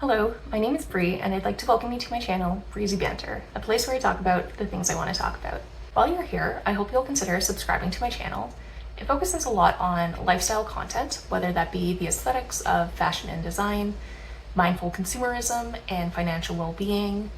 Hello, my name is Bree, and I'd like to welcome you to my channel, Breezy Banter, a place where I talk about the things I want to talk about. While you're here, I hope you'll consider subscribing to my channel. It focuses a lot on lifestyle content, whether that be the aesthetics of fashion and design, mindful consumerism and financial well-being,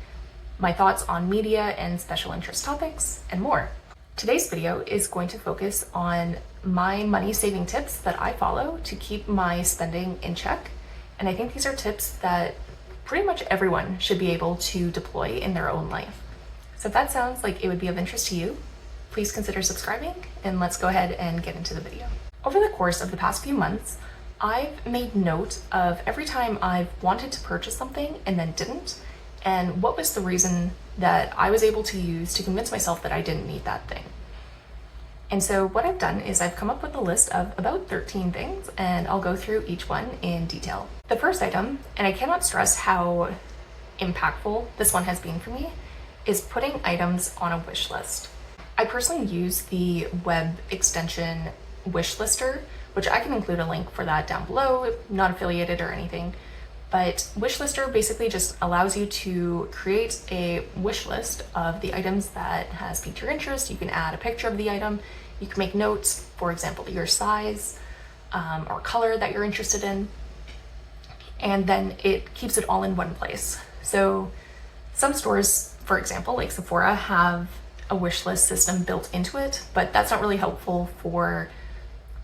my thoughts on media and special interest topics, and more. Today's video is going to focus on my money-saving tips that I follow to keep my spending in check. And I think these are tips that pretty much everyone should be able to deploy in their own life. So if that sounds like it would be of interest to you, please consider subscribing, and let's go ahead and get into the video. Over the course of the past few months, I've made note of every time I've wanted to purchase something and then didn't, and what was the reason that I was able to use to convince myself that I didn't need that thing. And so what I've done is I've come up with a list of about 13 things, and I'll go through each one in detail. The first item, and I cannot stress how impactful this one has been for me, is putting items on a wish list. I personally use the web extension wish lister, which I can include a link for that down below, not affiliated or anything. But wish lister basically just allows you to create a wish list of the items that has piqued your interest. You can add a picture of the item. You can make notes, for example, your size or color that you're interested in. And then it keeps it all in one place. So some stores, for example, like Sephora, have a wish list system built into it, but that's not really helpful for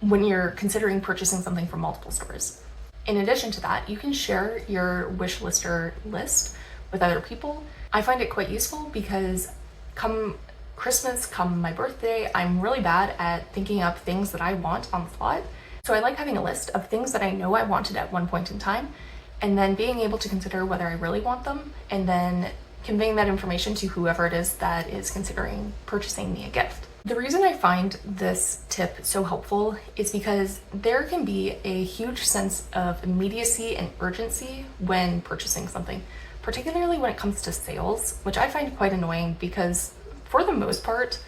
when you're considering purchasing something from multiple stores. In addition to that, you can share your wish lister list with other people. I find it quite useful because come Christmas, come my birthday, I'm really bad at thinking up things that I want on the spot. So I like having a list of things that I know I wanted at one point in time, and then being able to consider whether I really want them, and then conveying that information to whoever it is that is considering purchasing me a gift. The reason I find this tip so helpful is because there can be a huge sense of immediacy and urgency when purchasing something, particularly when it comes to sales, which I find quite annoying because for the most part,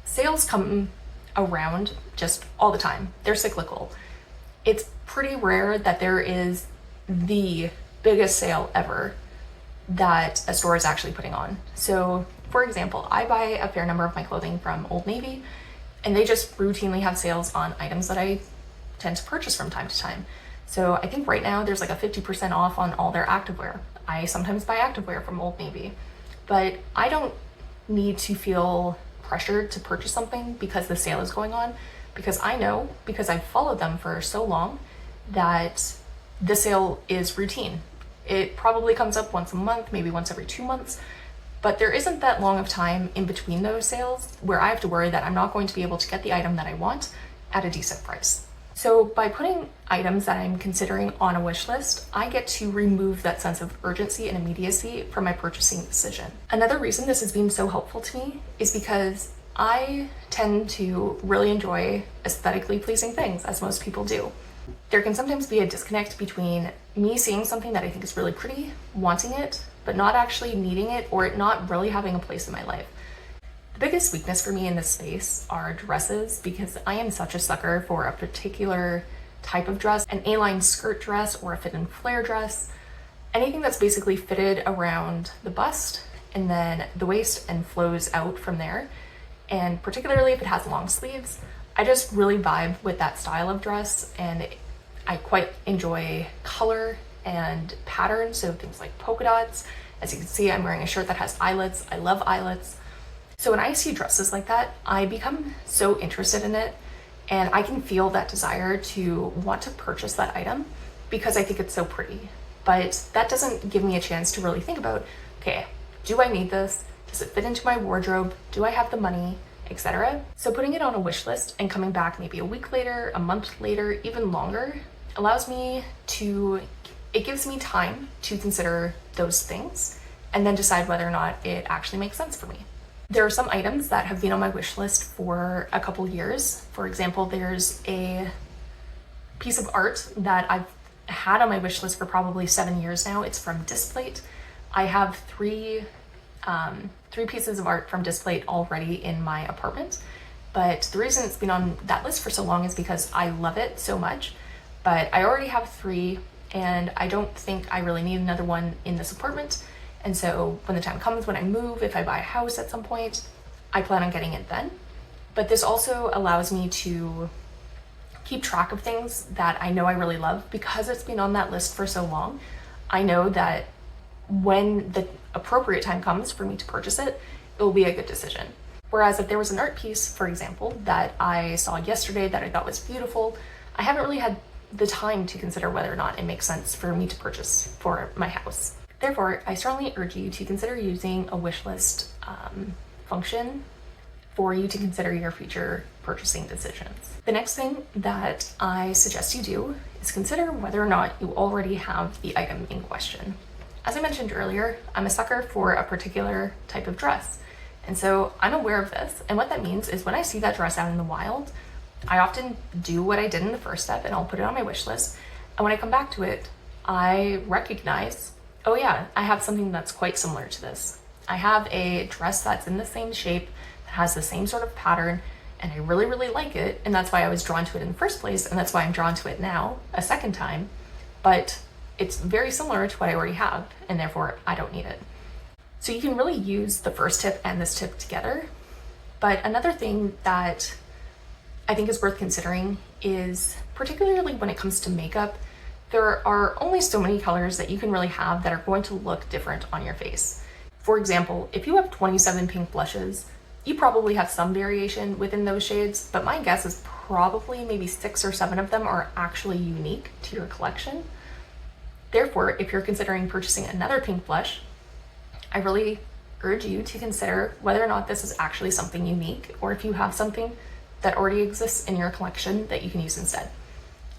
sales come around just all the time. They're cyclical. It's pretty rare that there is the biggest sale ever that a store is actually putting on. So for example, I buy a fair number of my clothing from Old Navy, and they just routinely have sales on items that I tend to purchase from time to time. So I think right now there's like a 50% off on all their activewear. I sometimes buy activewear from Old Navy, but I don't need to feel pressured to purchase something because the sale is going on, because I know, because I've followed them for so long, that the sale is routine. It probably comes up once a month, maybe once every 2 months, but there isn't that long of time in between those sales where I have to worry that I'm not going to be able to get the item that I want at a decent price. So by putting items that I'm considering on a wish list, I get to remove that sense of urgency and immediacy from my purchasing decision. Another reason this has been so helpful to me is because I tend to really enjoy aesthetically pleasing things, as most people do. There can sometimes be a disconnect between me seeing something that I think is really pretty, wanting it, but not actually needing it, or it not really having a place in my life. The biggest weakness for me in this space are dresses, because I am such a sucker for a particular type of dress, an A-line skirt dress or a fit and flare dress, anything that's basically fitted around the bust and then the waist and flows out from there. And particularly if it has long sleeves, I just really vibe with that style of dress, and I quite enjoy color and pattern, so things like polka dots. As you can see, I'm wearing a shirt that has eyelets. I love eyelets. So when I see dresses like that, I become so interested in it, and I can feel that desire to want to purchase that item because I think it's so pretty. But that doesn't give me a chance to really think about, okay, do I need this? Does it fit into my wardrobe? Do I have the money? Etc. So putting it on a wish list and coming back maybe a week later, a month later, even longer, allows me to, it gives me time to consider those things and then decide whether or not it actually makes sense for me. There are some items that have been on my wish list for a couple years. For example, there's a piece of art that I've had on my wish list for probably 7 years now. It's from Displate. I have three pieces of art from Displate already in my apartment, but the reason it's been on that list for so long is because I love it so much. But I already have 3, and I don't think I really need another one in this apartment. And so when the time comes, when I move, if I buy a house at some point, I plan on getting it then. But this also allows me to keep track of things that I know I really love. Because it's been on that list for so long, I know that when the appropriate time comes for me to purchase it, it will be a good decision. Whereas if there was an art piece, for example, that I saw yesterday that I thought was beautiful, I haven't really had the time to consider whether or not it makes sense for me to purchase for my house. Therefore, I strongly urge you to consider using a wish list function for you to consider your future purchasing decisions. The next thing that I suggest you do is consider whether or not you already have the item in question. As I mentioned earlier, I'm a sucker for a particular type of dress. And so I'm aware of this. And what that means is when I see that dress out in the wild, I often do what I did in the first step and I'll put it on my wish list. And when I come back to it, I recognize, oh yeah, I have something that's quite similar to this. I have a dress that's in the same shape, that has the same sort of pattern, and I really, really like it. And that's why I was drawn to it in the first place. And that's why I'm drawn to it now a second time. But it's very similar to what I already have, and therefore I don't need it. So you can really use the first tip and this tip together. But another thing that I think is worth considering is, particularly when it comes to makeup, there are only so many colors that you can really have that are going to look different on your face. For example, if you have 27 pink blushes, you probably have some variation within those shades, but my guess is probably maybe 6 or 7 of them are actually unique to your collection. Therefore, if you're considering purchasing another pink blush, I really urge you to consider whether or not this is actually something unique, or if you have something that already exists in your collection that you can use instead.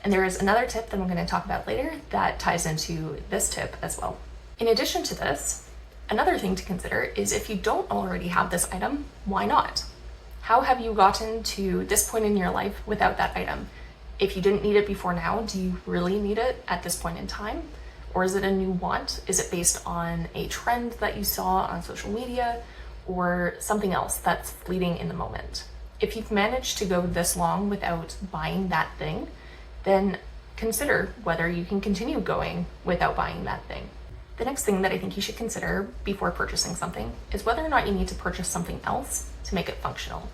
And there is another tip that I'm going to talk about later that ties into this tip as well. In addition to this, another thing to consider is if you don't already have this item, why not? How have you gotten to this point in your life without that item? If you didn't need it before now, do you really need it at this point in time? Or is it a new want? Is it based on a trend that you saw on social media, or something else that's fleeting in the moment? If you've managed to go this long without buying that thing, then consider whether you can continue going without buying that thing. The next thing that I think you should consider before purchasing something is whether or not you need to purchase something else to make it functional.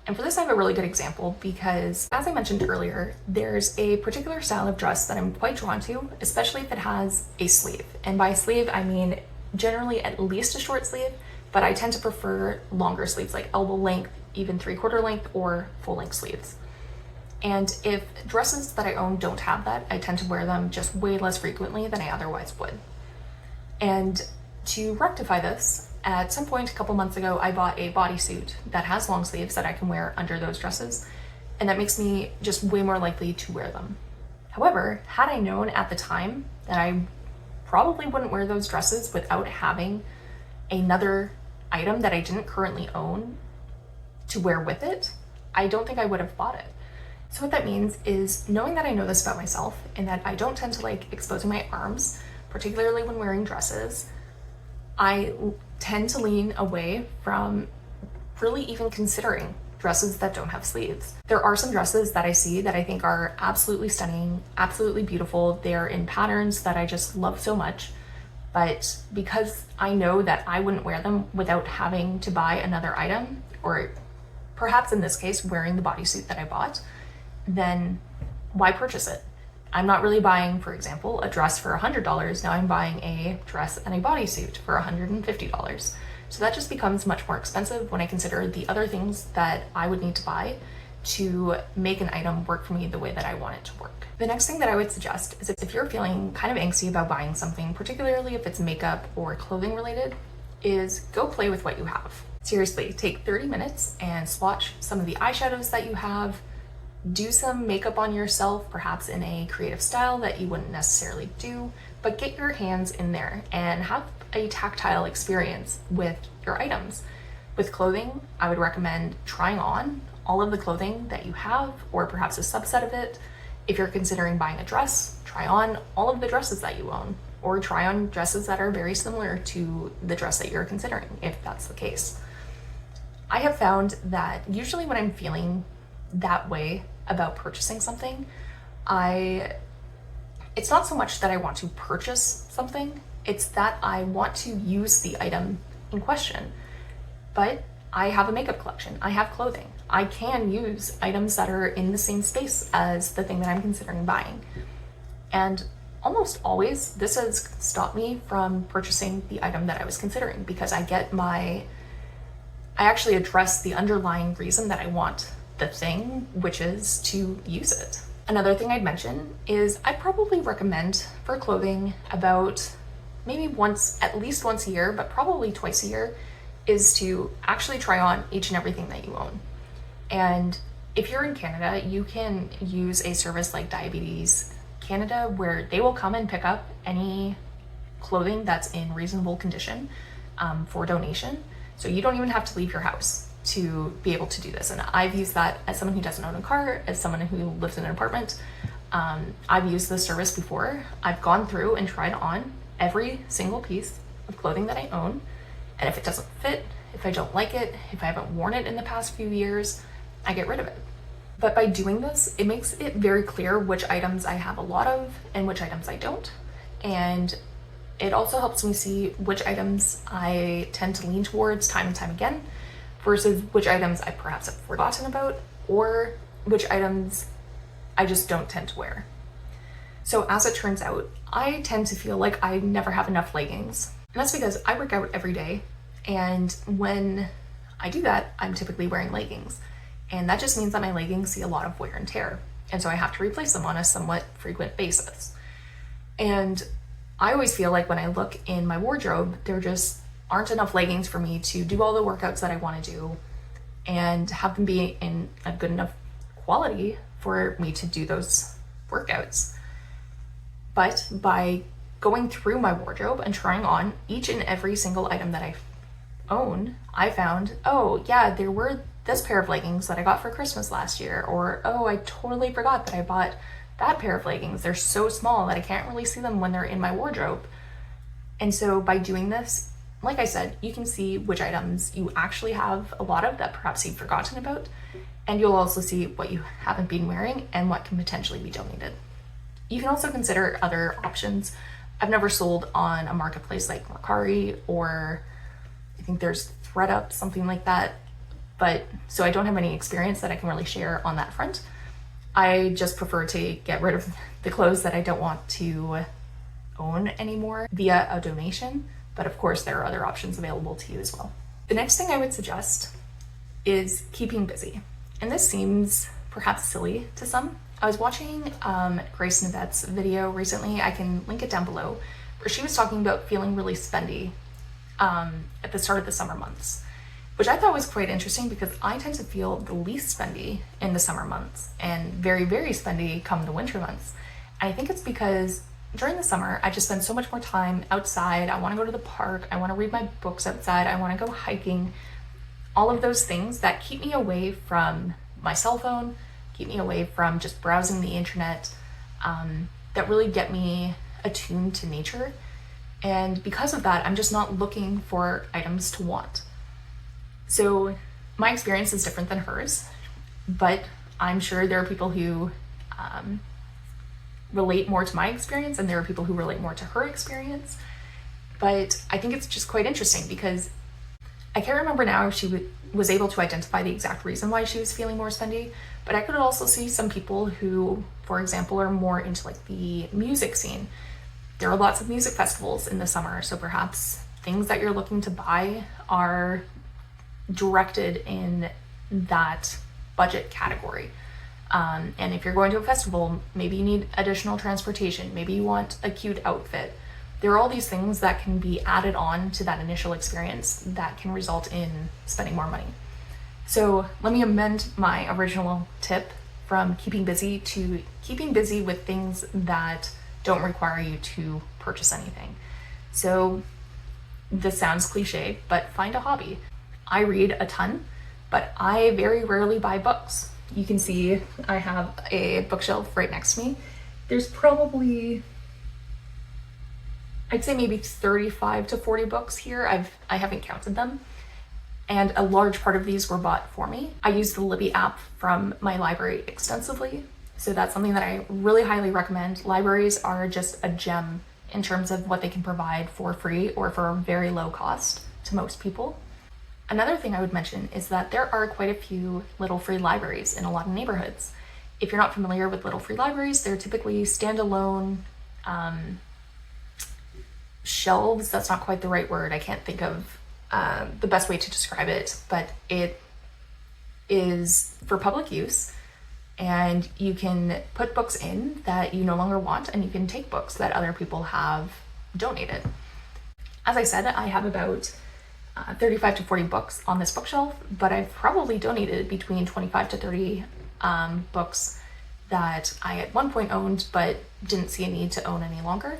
And for this, I have a really good example because, as I mentioned earlier, there's a particular style of dress that I'm quite drawn to, especially if it has a sleeve. And by sleeve, I mean generally at least a short sleeve, but I tend to prefer longer sleeves, like elbow length, even 3/4 length, or full length sleeves. And if dresses that I own don't have that, I tend to wear them just way less frequently than I otherwise would. And to rectify this, at some point a couple months ago, I bought a bodysuit that has long sleeves that I can wear under those dresses, and that makes me just way more likely to wear them. However, had I known at the time that I probably wouldn't wear those dresses without having another item that I didn't currently own to wear with it, I don't think I would have bought it. So what that means is, knowing that I know this about myself and that I don't tend to like exposing my arms, particularly when wearing dresses, I tend to lean away from really even considering dresses that don't have sleeves. There are some dresses that I see that I think are absolutely stunning, absolutely beautiful. They're in patterns that I just love so much. But because I know that I wouldn't wear them without having to buy another item, or perhaps in this case, wearing the bodysuit that I bought, then why purchase it? I'm not really buying, for example, a dress for $100. Now I'm buying a dress and a bodysuit for $150. So that just becomes much more expensive when I consider the other things that I would need to buy to make an item work for me the way that I want it to work. The next thing that I would suggest is, if you're feeling kind of angsty about buying something, particularly if it's makeup or clothing related, is go play with what you have. Seriously, take 30 minutes and swatch some of the eyeshadows that you have. Do some makeup on yourself, perhaps in a creative style that you wouldn't necessarily do, but get your hands in there and have a tactile experience with your items. With clothing, I would recommend trying on all of the clothing that you have, or perhaps a subset of it. If you're considering buying a dress, try on all of the dresses that you own, or try on dresses that are very similar to the dress that you're considering, if that's the case. I have found that usually when I'm feeling that way about purchasing something, I It's not so much that I want to purchase something, it's that I want to use the item in question. But I have a makeup collection, I have clothing. I can use items that are in the same space as the thing that I'm considering buying. And almost always, this has stopped me from purchasing the item that I was considering, because I actually address the underlying reason that I want the thing, which is to use it. Another thing I'd mention is I'd probably recommend for clothing about maybe at least once a year, but probably twice a year, is to actually try on each and everything that you own. And if you're in Canada, you can use a service like Diabetes Canada, where they will come and pick up any clothing that's in reasonable condition for donation. So you don't even have to leave your house to be able to do this. And I've used that as someone who doesn't own a car, as someone who lives in an apartment. I've used this service before. I've gone through and tried on every single piece of clothing that I own. And if it doesn't fit, if I don't like it, if I haven't worn it in the past few years, I get rid of it. But by doing this, it makes it very clear which items I have a lot of and which items I don't. And it also helps me see which items I tend to lean towards time and time again versus which items I perhaps have forgotten about, or which items I just don't tend to wear. So as it turns out, I tend to feel like I never have enough leggings. And that's because I work out every day. And when I do that, I'm typically wearing leggings. And that just means that my leggings see a lot of wear and tear. And so I have to replace them on a somewhat frequent basis. And I always feel like when I look in my wardrobe, there just aren't enough leggings for me to do all the workouts that I want to do and have them be in a good enough quality for me to do those workouts. But by going through my wardrobe and trying on each and every single item that I own, I found, oh yeah, there were this pair of leggings that I got for Christmas last year, or oh, I totally forgot that I bought that pair of leggings. They're so small that I can't really see them when they're in my wardrobe. And so by doing this, like I said, you can see which items you actually have a lot of that perhaps you've forgotten about, and you'll also see what you haven't been wearing and what can potentially be donated. You can also consider other options. I've never sold on a marketplace like Mercari, or I think there's ThredUp, something like that. But so I don't have any experience that I can really share on that front. I just prefer to get rid of the clothes that I don't want to own anymore via a donation. But of course, there are other options available to you as well. The next thing I would suggest is keeping busy. And this seems perhaps silly to some. I was watching Grace Nevette's video recently, I can link it down below, where she was talking about feeling really spendy at the start of the summer months, which I thought was quite interesting because I tend to feel the least spendy in the summer months and very, very spendy come the winter months. And I think it's because during the summer, I just spend so much more time outside. I want to go to the park. I want to read my books outside. I want to go hiking. All of those things that keep me away from my cell phone, keep me away from just browsing the internet, that really get me attuned to nature. And because of that, I'm just not looking for items to want. So my experience is different than hers, but I'm sure there are people who relate more to my experience, and there are people who relate more to her experience. But I think it's just quite interesting because I can't remember now if she was able to identify the exact reason why she was feeling more spendy, but I could also see some people who, for example, are more into like the music scene. There are lots of music festivals in the summer, so perhaps things that you're looking to buy are directed in that budget category. And if you're going to a festival, maybe you need additional transportation, maybe you want a cute outfit. There are all these things that can be added on to that initial experience that can result in spending more money. So let me amend my original tip from keeping busy to keeping busy with things that don't require you to purchase anything. So this sounds cliche, but find a hobby. I read a ton, but I very rarely buy books. You can see I have a bookshelf right next to me. There's probably, I'd say maybe 35 to 40 books here. I haven't counted them. And a large part of these were bought for me. I use the Libby app from my library extensively. So that's something that I really highly recommend. Libraries are just a gem in terms of what they can provide for free or for a very low cost to most people. Another thing I would mention is that there are quite a few little free libraries in a lot of neighborhoods. If you're not familiar with little free libraries, they're typically standalone shelves. That's not quite the right word. I can't think of the best way to describe it, but it is for public use, and you can put books in that you no longer want, and you can take books that other people have donated. As I said, I have about 35 to 40 books on this bookshelf, but I've probably donated between 25 to 30 books that I at one point owned but didn't see a need to own any longer.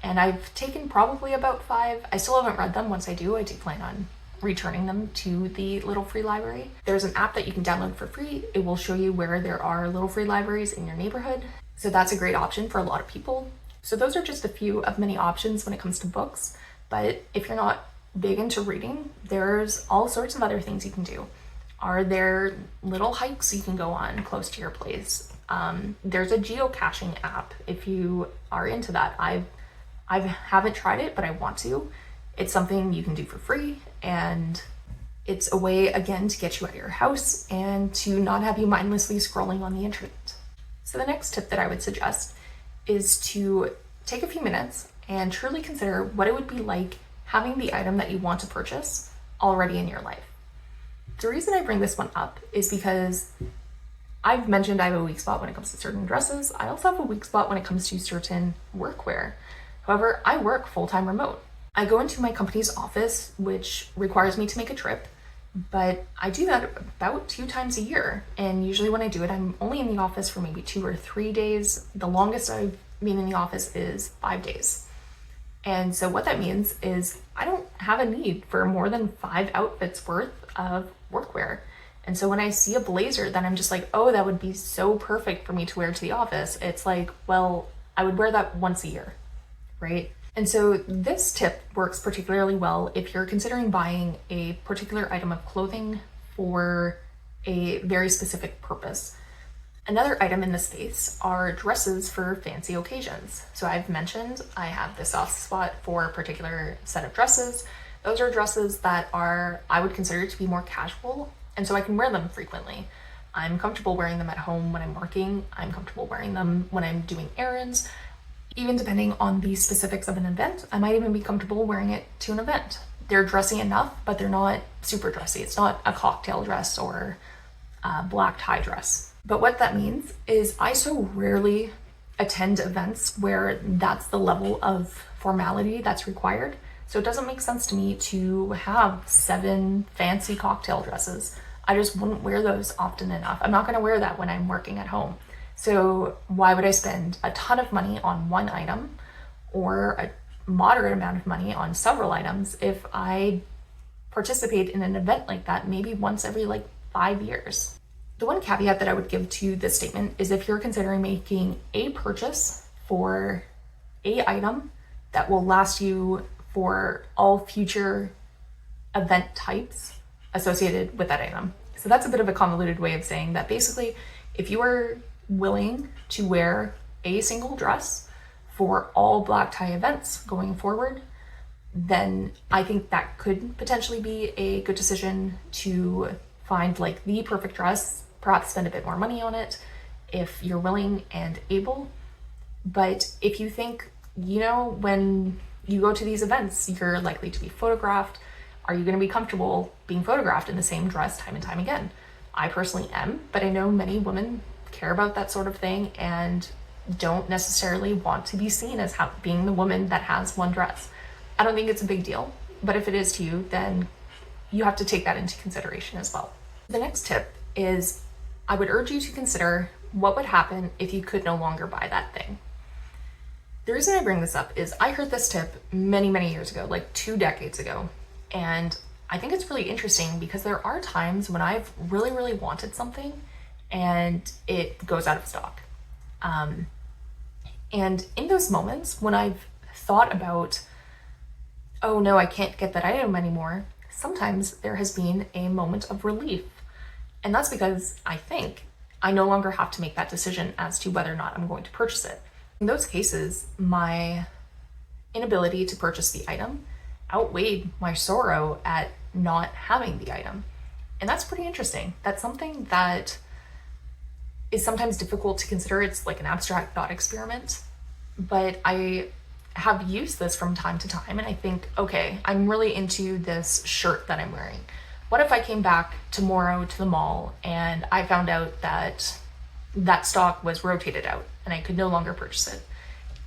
And I've taken probably about 5. I still haven't read them. Once I do plan on returning them to the Little Free Library. There's an app that you can download for free. It will show you where there are Little Free Libraries in your neighborhood. So that's a great option for a lot of people. So those are just a few of many options when it comes to books. But if you're not big into reading, there's all sorts of other things you can do. Are there little hikes you can go on close to your place? There's a geocaching app if you are into that. I haven't tried it, but I want to. It's something you can do for free, and it's a way, again, to get you out of your house and to not have you mindlessly scrolling on the internet. So the next tip that I would suggest is to take a few minutes and truly consider what it would be like having the item that you want to purchase already in your life. The reason I bring this one up is because I've mentioned I have a weak spot when it comes to certain dresses. I also have a weak spot when it comes to certain workwear. However, I work full-time remote. I go into my company's office, which requires me to make a trip, but I do that about 2 times a year. And usually when I do it, I'm only in the office for maybe 2 or 3 days. The longest I've been in the office is 5 days. And so what that means is I don't have a need for more than 5 outfits worth of workwear. And so when I see a blazer, then I'm just like, oh, that would be so perfect for me to wear to the office. It's like, well, I would wear that once a year, right? And so this tip works particularly well if you're considering buying a particular item of clothing for a very specific purpose. Another item in this space are dresses for fancy occasions. So I've mentioned I have this soft spot for a particular set of dresses. Those are dresses that I would consider to be more casual, and so I can wear them frequently. I'm comfortable wearing them at home when I'm working. I'm comfortable wearing them when I'm doing errands. Even depending on the specifics of an event, I might even be comfortable wearing it to an event. They're dressy enough, but they're not super dressy. It's not a cocktail dress or a black tie dress. But what that means is I so rarely attend events where that's the level of formality that's required. So it doesn't make sense to me to have 7 fancy cocktail dresses. I just wouldn't wear those often enough. I'm not going to wear that when I'm working at home. So why would I spend a ton of money on one item or a moderate amount of money on several items if I participate in an event like that maybe once every 5 years? The one caveat that I would give to this statement is if you're considering making a purchase for a item that will last you for all future event types associated with that item. So that's a bit of a convoluted way of saying that basically if you are willing to wear a single dress for all black tie events going forward, then I think that could potentially be a good decision to find the perfect dress, perhaps spend a bit more money on it if you're willing and able. But if you think, when you go to these events, you're likely to be photographed, are you going to be comfortable being photographed in the same dress time and time again? I personally am, but I know many women care about that sort of thing and don't necessarily want to be seen as being the woman that has one dress. I don't think it's a big deal, but if it is to you, then you have to take that into consideration as well. The next tip is I would urge you to consider what would happen if you could no longer buy that thing. The reason I bring this up is I heard this tip many, many years ago, 2 decades ago, and I think it's really interesting because there are times when I've really, really wanted something and it goes out of stock. And in those moments when I've thought about, oh no, I can't get that item anymore, sometimes there has been a moment of relief. And that's because I think I no longer have to make that decision as to whether or not I'm going to purchase it. In those cases, my inability to purchase the item outweighed my sorrow at not having the item. And that's pretty interesting. That's something that is sometimes difficult to consider. It's like an abstract thought experiment, but I have used this from time to time, and I think, okay, I'm really into this shirt that I'm wearing. What if I came back tomorrow to the mall and I found out that that stock was rotated out and I could no longer purchase it?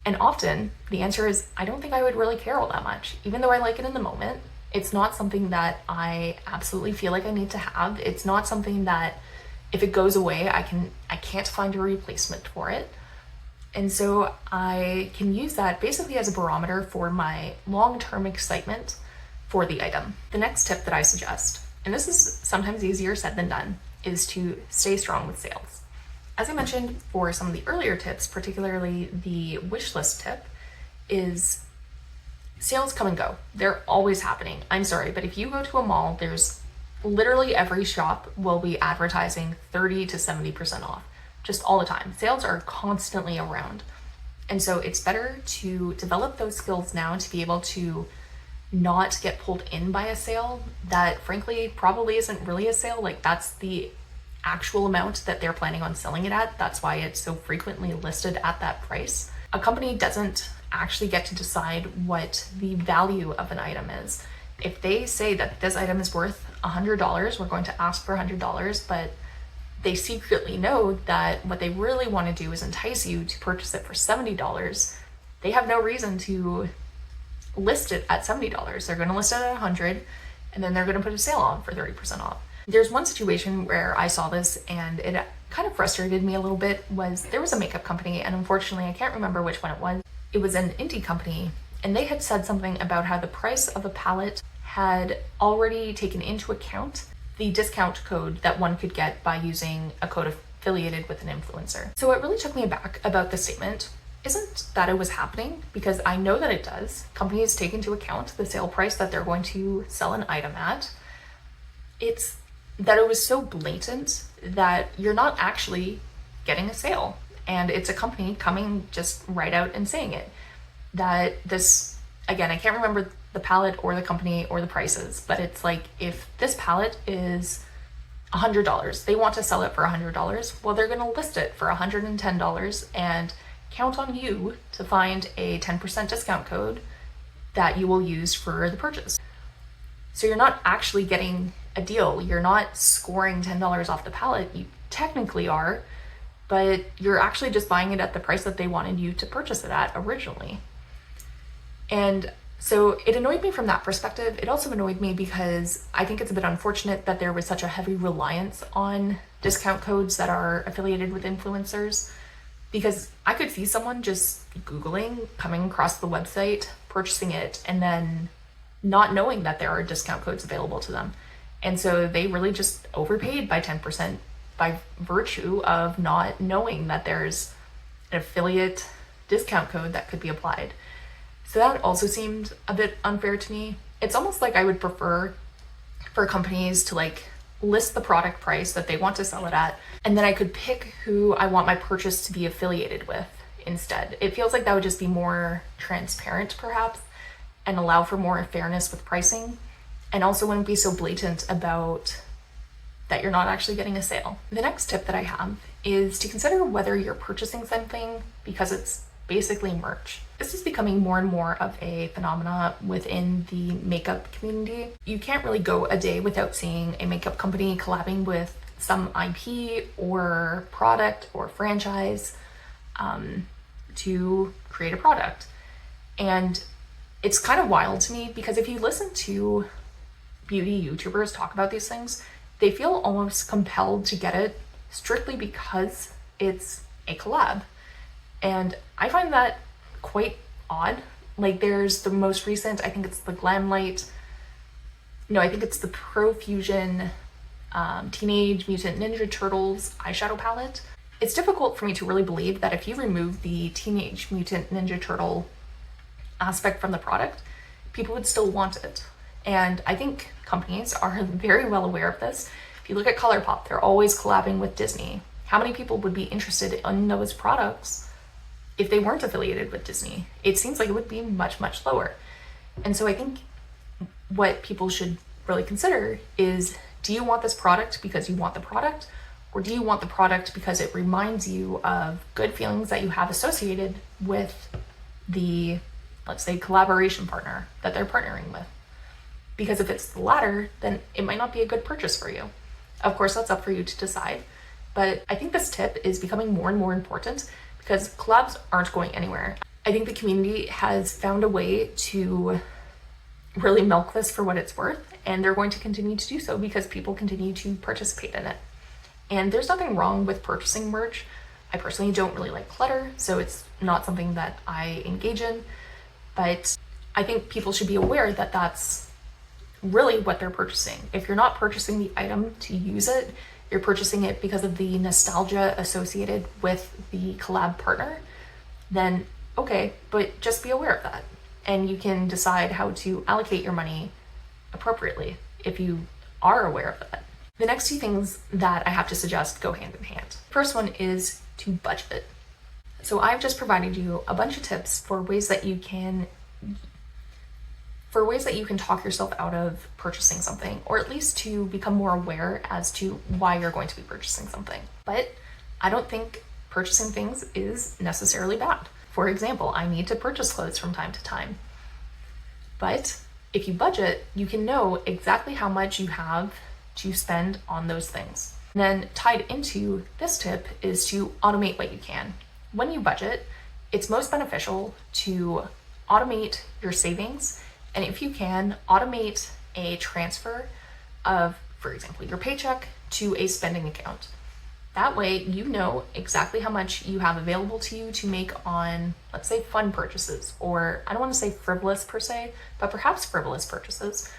And often the answer is, I don't think I would really care all that much. Even though I like it in the moment, it's not something that I absolutely feel like I need to have. It's not something that if it goes away, I can't find a replacement for it. And so I can use that basically as a barometer for my long-term excitement for the item. The next tip that I suggest, and this is sometimes easier said than done, is to stay strong with sales. As I mentioned for some of the earlier tips, particularly the wish list tip, is sales come and go. They're always happening. I'm sorry, but if you go to a mall, there's literally every shop will be advertising 30 to 70% off, just all the time. Sales are constantly around. And so it's better to develop those skills now to be able to not get pulled in by a sale that frankly probably isn't really a sale. Like, that's the actual amount that they're planning on selling it at. That's why it's so frequently listed at that price. A company doesn't actually get to decide what the value of an item is. If they say that this item is worth $100, we're going to ask for $100, but they secretly know that what they really want to do is entice you to purchase it for $70. They have no reason to list it at $70. They're going to list it at $100, and then they're going to put a sale on for 30% off. There's one situation where I saw this and it kind of frustrated me a little bit. Was there was a makeup company, and unfortunately I can't remember which one it was. It was an indie company, and they had said something about how the price of a palette had already taken into account the discount code that one could get by using a code affiliated with an influencer. So what really took me aback about the statement isn't that it was happening, because I know that it does. Companies take into account the sale price that they're going to sell an item at. It's that it was so blatant that you're not actually getting a sale. And it's a company coming just right out and saying it. That this, again, I can't remember the palette or the company or the prices, but it's like, if this palette is $100, they want to sell it for $100, well, they're going to list it for $110 and count on you to find a 10% discount code that you will use for the purchase. So you're not actually getting a deal. You're not scoring $10 off the palette. You technically are, but you're actually just buying it at the price that they wanted you to purchase it at originally. And so it annoyed me from that perspective. It also annoyed me because I think it's a bit unfortunate that there was such a heavy reliance on discount codes that are affiliated with influencers, because I could see someone just Googling, coming across the website, purchasing it, and then not knowing that there are discount codes available to them. And so they really just overpaid by 10% by virtue of not knowing that there's an affiliate discount code that could be applied. So that also seemed a bit unfair to me. It's almost like I would prefer for companies to like list the product price that they want to sell it at, and then I could pick who I want my purchase to be affiliated with instead. It feels like that would just be more transparent perhaps, and allow for more fairness with pricing, and also wouldn't be so blatant about that you're not actually getting a sale. The next tip that I have is to consider whether you're purchasing something because it's basically merch. This is becoming more and more of a phenomena within the makeup community. You can't really go a day without seeing a makeup company collabing with some IP or product or franchise to create a product. And it's kind of wild to me, because if you listen to beauty YouTubers talk about these things, they feel almost compelled to get it strictly because it's a collab. And I find that quite odd. Like, there's the most recent, I think it's the I think it's the Profusion Teenage Mutant Ninja Turtles eyeshadow palette. It's difficult for me to really believe that if you remove the Teenage Mutant Ninja Turtle aspect from the product, people would still want it. And I think companies are very well aware of this. If you look at ColourPop, they're always collabing with Disney. How many people would be interested in those products if they weren't affiliated with Disney? It seems like it would be much, much lower. And so I think what people should really consider is, do you want this product because you want the product? Or do you want the product because it reminds you of good feelings that you have associated with the, let's say, collaboration partner that they're partnering with? Because if it's the latter, then it might not be a good purchase for you. Of course, that's up for you to decide. But I think this tip is becoming more and more important because collabs aren't going anywhere. I think the community has found a way to really milk this for what it's worth, and they're going to continue to do so because people continue to participate in it. And there's nothing wrong with purchasing merch. I personally don't really like clutter, so it's not something that I engage in, but I think people should be aware that that's really what they're purchasing. If you're not purchasing the item to use it, you're purchasing it because of the nostalgia associated with the collab partner, then okay, but just be aware of that. And you can decide how to allocate your money appropriately if you are aware of that. The next two things that I have to suggest go hand in hand. First one is to budget. So I've just provided you a bunch of tips for ways that you can talk yourself out of purchasing something, or at least to become more aware as to why you're going to be purchasing something. But I don't think purchasing things is necessarily bad. For example, I need to purchase clothes from time to time. But if you budget, you can know exactly how much you have to spend on those things. And then tied into this tip is to automate what you can. When you budget, it's most beneficial to automate your savings. And if you can, automate a transfer of, for example, your paycheck to a spending account. That way, you know exactly how much you have available to you to make on, let's say, fun purchases, or I don't want to say frivolous per se, but perhaps frivolous purchases.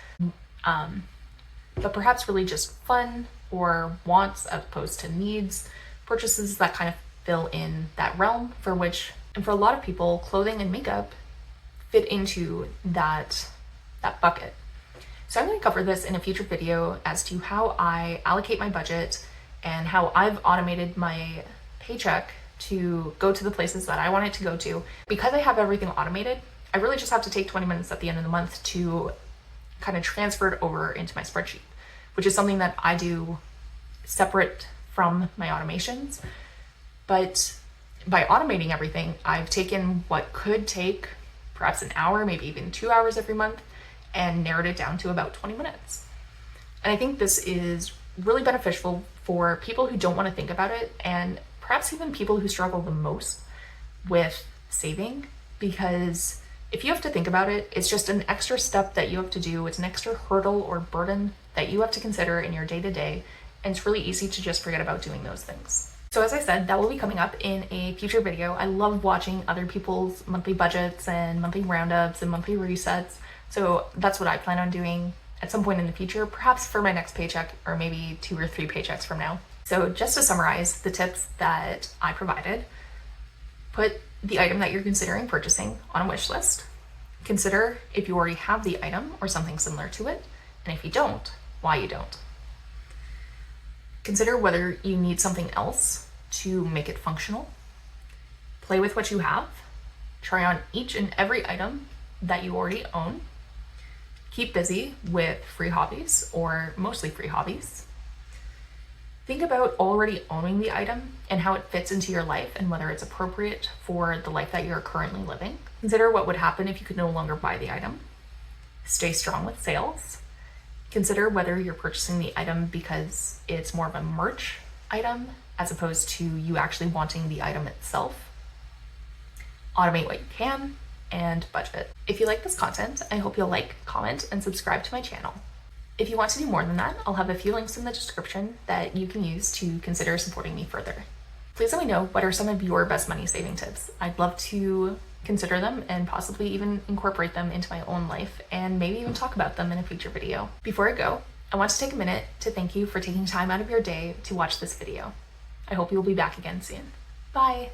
But perhaps really just fun or wants as opposed to needs, purchases that kind of fill in that realm, for which, and for a lot of people, clothing and makeup fit into that bucket. So I'm going to cover this in a future video as to how I allocate my budget and how I've automated my paycheck to go to the places that I want it to go to. Because I have everything automated, I really just have to take 20 minutes at the end of the month to kind of transfer it over into my spreadsheet, which is something that I do separate from my automations. But by automating everything, I've taken what could take perhaps an hour, maybe even 2 hours every month, and narrowed it down to about 20 minutes. And I think this is really beneficial for people who don't want to think about it, and perhaps even people who struggle the most with saving, because if you have to think about it, it's just an extra step that you have to do. It's an extra hurdle or burden that you have to consider in your day-to-day, and it's really easy to just forget about doing those things. So as I said, that will be coming up in a future video. I love watching other people's monthly budgets and monthly roundups and monthly resets. So that's what I plan on doing at some point in the future, perhaps for my next paycheck or maybe 2 or 3 paychecks from now. So just to summarize the tips that I provided, put the item that you're considering purchasing on a wish list. Consider if you already have the item or something similar to it, and if you don't, why you don't. Consider whether you need something else to make it functional. Play with what you have. Try on each and every item that you already own. Keep busy with free hobbies, or mostly free hobbies. Think about already owning the item and how it fits into your life and whether it's appropriate for the life that you're currently living. Consider what would happen if you could no longer buy the item. Stay strong with sales. Consider whether you're purchasing the item because it's more of a merch item as opposed to you actually wanting the item itself. Automate what you can, and budget. If you like this content, I hope you'll like, comment, and subscribe to my channel. If you want to do more than that, I'll have a few links in the description that you can use to consider supporting me further. Please let me know what are some of your best money saving tips. I'd love to consider them and possibly even incorporate them into my own life and maybe even talk about them in a future video. Before I go, I want to take a minute to thank you for taking time out of your day to watch this video. I hope you'll be back again soon. Bye!